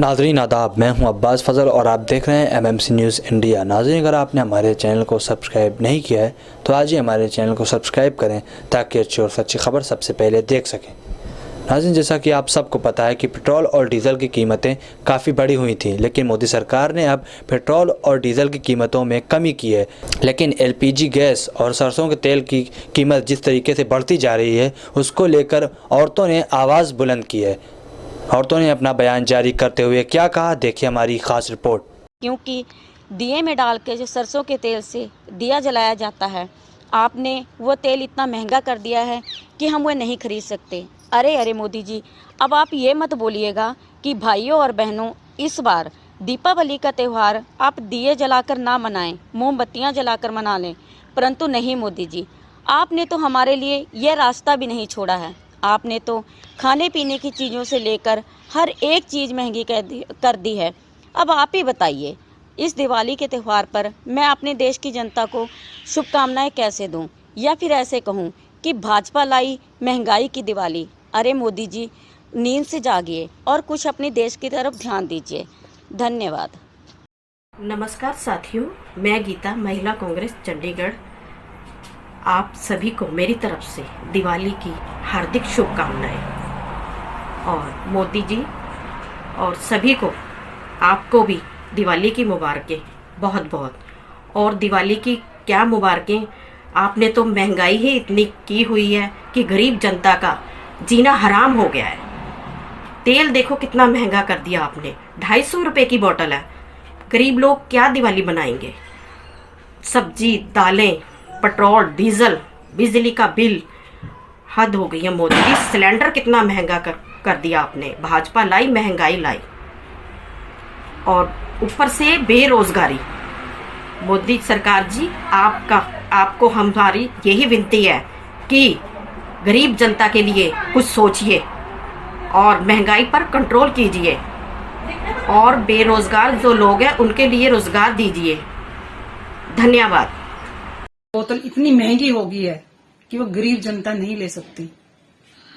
नाज़रीन आदाब, मैं हूं अब्बास फ़ज़ल और आप देख रहे हैं MMC न्यूज़ इंडिया। नाज़रीन, अगर आपने हमारे चैनल को सब्सक्राइब नहीं किया है तो आज ही हमारे चैनल को सब्सक्राइब करें ताकि अच्छी और सच्ची खबर सबसे पहले देख सकें। नाज़रीन, जैसा कि आप सबको पता है कि पेट्रोल और डीज़ल की कीमतें काफ़ी बढ़ी हुई थी, लेकिन मोदी सरकार ने अब पेट्रोल और डीज़ल की कीमतों में कमी की है। लेकिन LPG गैस और सरसों के तेल की कीमत जिस तरीके से बढ़ती जा रही है, उसको लेकर औरतों ने आवाज़ बुलंद की है। औरतों ने अपना बयान जारी करते हुए क्या कहा, देखिए हमारी खास रिपोर्ट। क्योंकि दिए में डाल के जो सरसों के तेल से दिया जलाया जाता है, आपने वो तेल इतना महंगा कर दिया है कि हम वो नहीं खरीद सकते। अरे अरे मोदी जी, अब आप ये मत बोलिएगा कि भाइयों और बहनों, इस बार दीपावली का त्यौहार आप दिए जलाकर ना मनाएं, मोमबत्तियां जलाकर मना लें। परंतु नहीं मोदी जी, आपने तो हमारे लिए ये रास्ता भी नहीं छोड़ा है। आपने तो खाने पीने की चीज़ों से लेकर हर एक चीज़ महंगी कर दी है। अब आप ही बताइए, इस दिवाली के त्यौहार पर मैं अपने देश की जनता को शुभकामनाएं कैसे दूं, या फिर ऐसे कहूं कि भाजपा लाई महंगाई की दिवाली। अरे मोदी जी, नींद से जागिए और कुछ अपने देश की तरफ ध्यान दीजिए। धन्यवाद। नमस्कार साथियों, मैं गीता, महिला कांग्रेस चंडीगढ़। आप सभी को मेरी तरफ से दिवाली की हार्दिक शुभकामनाएं। और मोदी जी और सभी को, आपको भी दिवाली की मुबारकें बहुत बहुत। और दिवाली की क्या मुबारकें, आपने तो महंगाई ही इतनी की हुई है कि गरीब जनता का जीना हराम हो गया है। तेल देखो कितना महंगा कर दिया आपने, 250 रुपए की बोतल है। गरीब लोग क्या दिवाली बनाएंगे? सब्जी, दालें, पेट्रोल, डीजल, बिजली का बिल, हद हो गई है मोदी जी। सिलेंडर कितना महंगा कर दिया आपने। भाजपा लाई महंगाई लाई, और ऊपर से बेरोजगारी। मोदी सरकार जी, आपको हमारी यही विनती है कि गरीब जनता के लिए कुछ सोचिए और महंगाई पर कंट्रोल कीजिए, और बेरोजगार जो लोग हैं उनके लिए रोजगार दीजिए। धन्यवाद। बोतल इतनी महंगी हो गई है कि वो गरीब जनता नहीं ले सकती।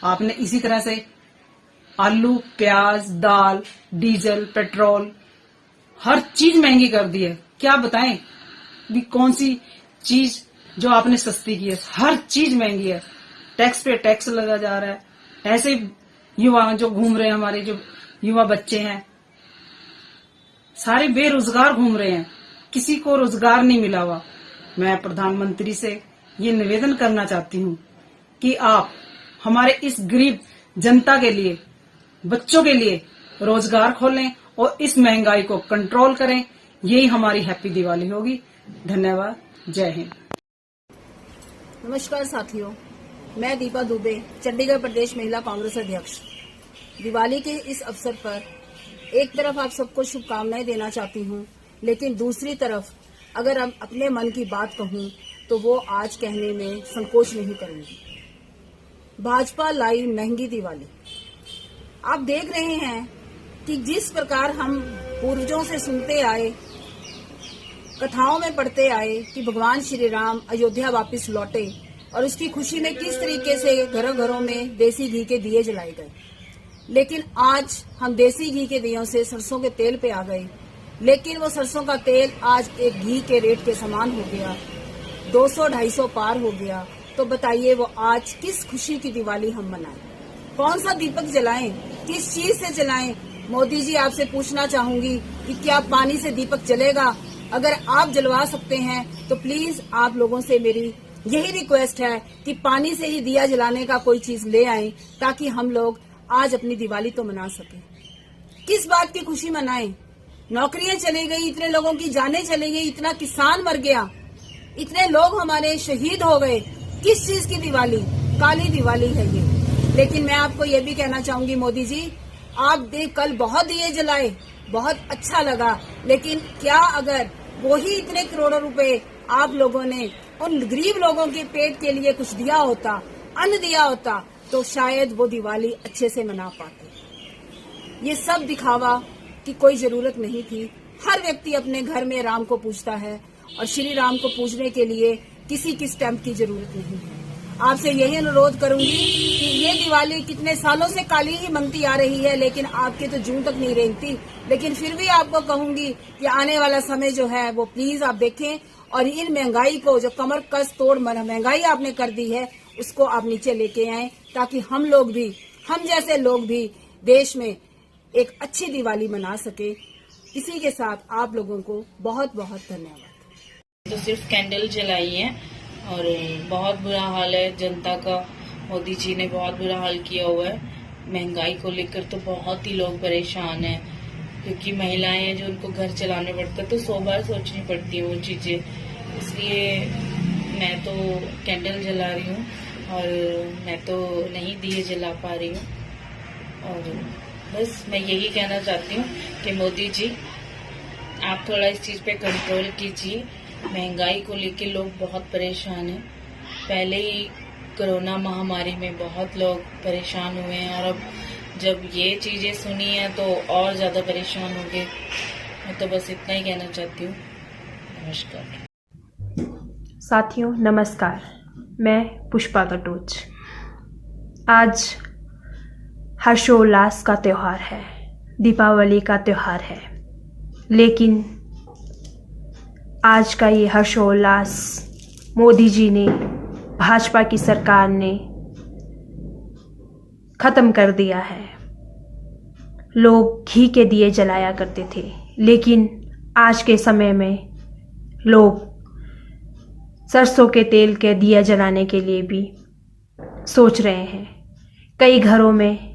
आपने इसी तरह से आलू, प्याज, दाल, डीजल, पेट्रोल, हर चीज महंगी कर दी है। क्या बताएं भी कौन सी चीज जो आपने सस्ती की है? हर चीज महंगी है। टैक्स पे टैक्स लगा जा रहा है। ऐसे युवा जो घूम रहे हैं, हमारे जो युवा बच्चे हैं, सारे बेरोजगार घूम रहे हैं, किसी को रोजगार नहीं मिला हुआ। मैं प्रधानमंत्री से ये निवेदन करना चाहती हूँ कि आप हमारे इस गरीब जनता के लिए, बच्चों के लिए रोजगार खोलें और इस महंगाई को कंट्रोल करें। यही हमारी हैप्पी दिवाली होगी। धन्यवाद। जय हिंद। नमस्कार साथियों, मैं दीपा दुबे, चंडीगढ़ प्रदेश महिला कांग्रेस अध्यक्ष। दिवाली के इस अवसर पर एक तरफ आप सबको शुभकामनाएं देना चाहती हूं, लेकिन दूसरी तरफ अगर हम अपने मन की बात कहूं तो वो आज कहने में संकोच नहीं करूंगी। भाजपा लाई महंगी दिवाली। आप देख रहे हैं कि जिस प्रकार हम पूर्वजों से सुनते आए, कथाओं में पढ़ते आए कि भगवान श्री राम अयोध्या वापस लौटे, और उसकी खुशी में किस तरीके से घरों घरों में देसी घी के दिए जलाए गए। लेकिन आज हम देसी घी के दियों से सरसों के तेल पे आ गए, लेकिन वो सरसों का तेल आज एक घी के रेट के समान हो गया, 200-250 पार हो गया। तो बताइए वो आज किस खुशी की दिवाली हम मनाएं? कौन सा दीपक जलाएं? किस चीज से जलाएं? मोदी जी, आपसे पूछना चाहूंगी कि क्या पानी से दीपक जलेगा? अगर आप जलवा सकते हैं तो प्लीज आप लोगों से मेरी यही रिक्वेस्ट है कि पानी से ही दिया जलाने का कोई चीज ले आएं, ताकि हम लोग आज अपनी दिवाली तो मना सकें। किस बात की खुशी मनाएं? नौकरियां चली गई, इतने लोगों की जानें चली गई, इतना किसान मर गया, इतने लोग हमारे शहीद हो गए। किस चीज की दिवाली? काली दिवाली है ये। लेकिन मैं आपको ये भी कहना चाहूंगी मोदी जी, आप कल बहुत दिए जलाए, बहुत अच्छा लगा, लेकिन क्या अगर वही इतने करोड़ों रुपए आप लोगों ने उन गरीब लोगों के पेट के लिए कुछ दिया होता, अन्न दिया होता, तो शायद वो दिवाली अच्छे से मना पाते। ये सब दिखावा की कोई जरूरत नहीं थी। हर व्यक्ति अपने घर में राम को पूजता है, और श्री राम को पूजने के लिए किसी की स्टैंप की जरूरत नहीं है। आपसे यही अनुरोध करूंगी कि ये दिवाली कितने सालों से काली ही मनती आ रही है, लेकिन आपके तो जून तक नहीं रेंगती। लेकिन फिर भी आपको कहूंगी कि आने वाला समय जो है वो प्लीज आप देखें और इन महंगाई को, जो कमर कस तोड़ महंगाई आपने कर दी है, उसको आप नीचे लेके आए, ताकि हम जैसे लोग भी देश में एक अच्छी दिवाली मना सके। इसी के साथ आप लोगों को बहुत बहुत धन्यवाद। तो सिर्फ कैंडल जलाई है और बहुत बुरा हाल है जनता का। मोदी जी ने बहुत बुरा हाल किया हुआ है। महंगाई को लेकर तो बहुत ही लोग परेशान हैं, क्योंकि महिलाएं हैं जो उनको घर चलाने पड़ता है, तो 100 बार सोचनी पड़ती है वो चीजें। इसलिए मैं तो कैंडल जला रही हूँ और मैं तो नहीं दिए जला पा रही हूँ। और बस मैं यही कहना चाहती हूँ कि मोदी जी आप थोड़ा इस चीज पे कंट्रोल कीजिए। महंगाई को लेके लोग बहुत परेशान हैं। पहले ही कोरोना महामारी में बहुत लोग परेशान हुए हैं और अब जब ये चीजें सुनी है तो और ज्यादा परेशान हो गए। मैं तो बस इतना ही कहना चाहती हूँ। नमस्कार साथियों, नमस्कार। मैं पुष्पा कटोच। आज हर्षोल्लास का त्यौहार है, दीपावली का त्यौहार है, लेकिन आज का ये हर्षोल्लास मोदी जी ने, भाजपा की सरकार ने ख़त्म कर दिया है। लोग घी के दिए जलाया करते थे, लेकिन आज के समय में लोग सरसों के तेल के दिया जलाने के लिए भी सोच रहे हैं। कई घरों में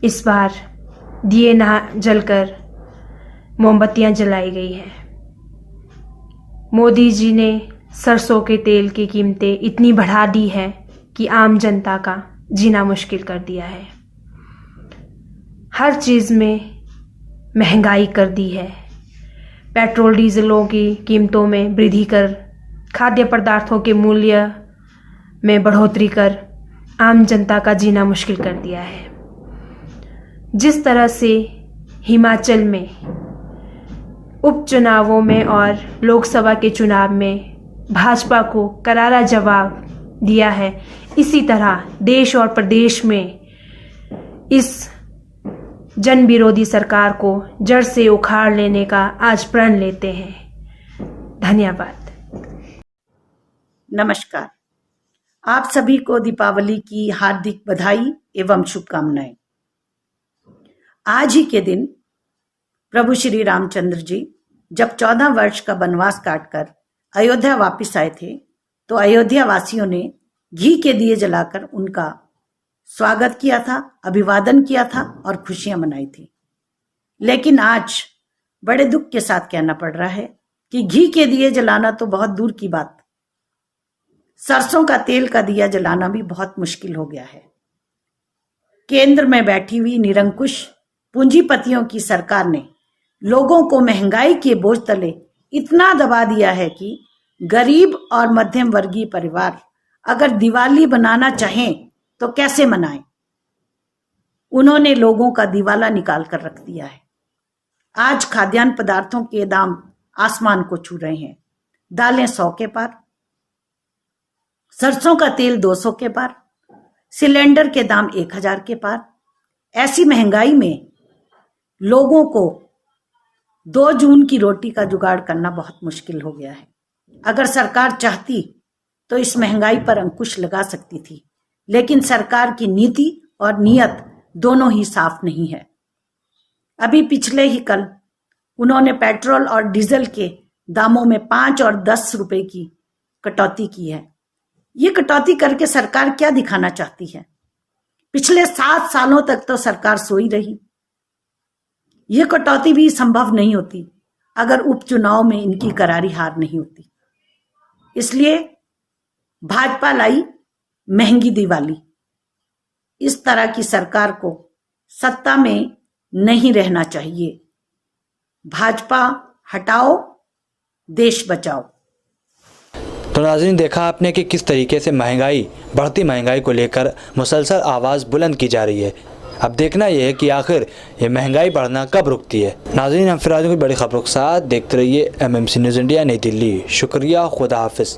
इस बार दिए ना जलकर मोमबत्तियां जलाई गई हैं। मोदी जी ने सरसों के तेल की कीमतें इतनी बढ़ा दी है कि आम जनता का जीना मुश्किल कर दिया है। हर चीज़ में महंगाई कर दी है। पेट्रोल डीजलों की कीमतों में वृद्धि कर, खाद्य पदार्थों के मूल्य में बढ़ोतरी कर आम जनता का जीना मुश्किल कर दिया है। जिस तरह से हिमाचल में उपचुनावों में और लोकसभा के चुनाव में भाजपा को करारा जवाब दिया है, इसी तरह देश और प्रदेश में इस जन विरोधी सरकार को जड़ से उखाड़ लेने का आज प्रण लेते हैं। धन्यवाद। नमस्कार। आप सभी को दीपावली की हार्दिक बधाई एवं शुभकामनाएं। आज ही के दिन प्रभु श्री रामचंद्र जी जब 14 वर्ष का वनवास काटकर अयोध्या वापस आए थे, तो अयोध्या वासियों ने घी के दिए जलाकर उनका स्वागत किया था, अभिवादन किया था और खुशियां मनाई थी। लेकिन आज बड़े दुख के साथ कहना पड़ रहा है कि घी के दिए जलाना तो बहुत दूर की बात, सरसों का तेल का दिया जलाना भी बहुत मुश्किल हो गया है। केंद्र में बैठी हुई निरंकुश पूंजीपतियों की सरकार ने लोगों को महंगाई के बोझ तले इतना दबा दिया है कि गरीब और मध्यम वर्गीय परिवार अगर दिवाली बनाना चाहें तो कैसे मनाएं। उन्होंने लोगों का दिवाला निकाल कर रख दिया है। आज खाद्यान्न पदार्थों के दाम आसमान को छू रहे हैं। दालें 100 के पार, सरसों का तेल 200 के पार, सिलेंडर के दाम 1000 के पार। ऐसी महंगाई में लोगों को 2 जून की रोटी का जुगाड़ करना बहुत मुश्किल हो गया है। अगर सरकार चाहती तो इस महंगाई पर अंकुश लगा सकती थी, लेकिन सरकार की नीति और नीयत दोनों ही साफ नहीं है। अभी पिछले ही कल उन्होंने पेट्रोल और डीजल के दामों में 5 और 10 रुपए की कटौती की है। ये कटौती करके सरकार क्या दिखाना चाहती है? पिछले 7 सालों तक तो सरकार सोई रही। ये कटौती भी संभव नहीं होती अगर उपचुनाव में इनकी करारी हार नहीं होती। इसलिए भाजपा लाई महंगी दिवाली। इस तरह की सरकार को सत्ता में नहीं रहना चाहिए। भाजपा हटाओ, देश बचाओ। तो नाज़रीन, देखा आपने कि किस तरीके से बढ़ती महंगाई को लेकर मुसलसल आवाज़ बुलंद की जा रही है। अब देखना यह है कि आखिर ये महंगाई बढ़ना कब रुकती है। नाज़रीन, हम फिर आज की बड़ी खबरों के साथ देखते रहिए MMC न्यूज़ इंडिया, नई दिल्ली। शुक्रिया, खुदा हाफिज़।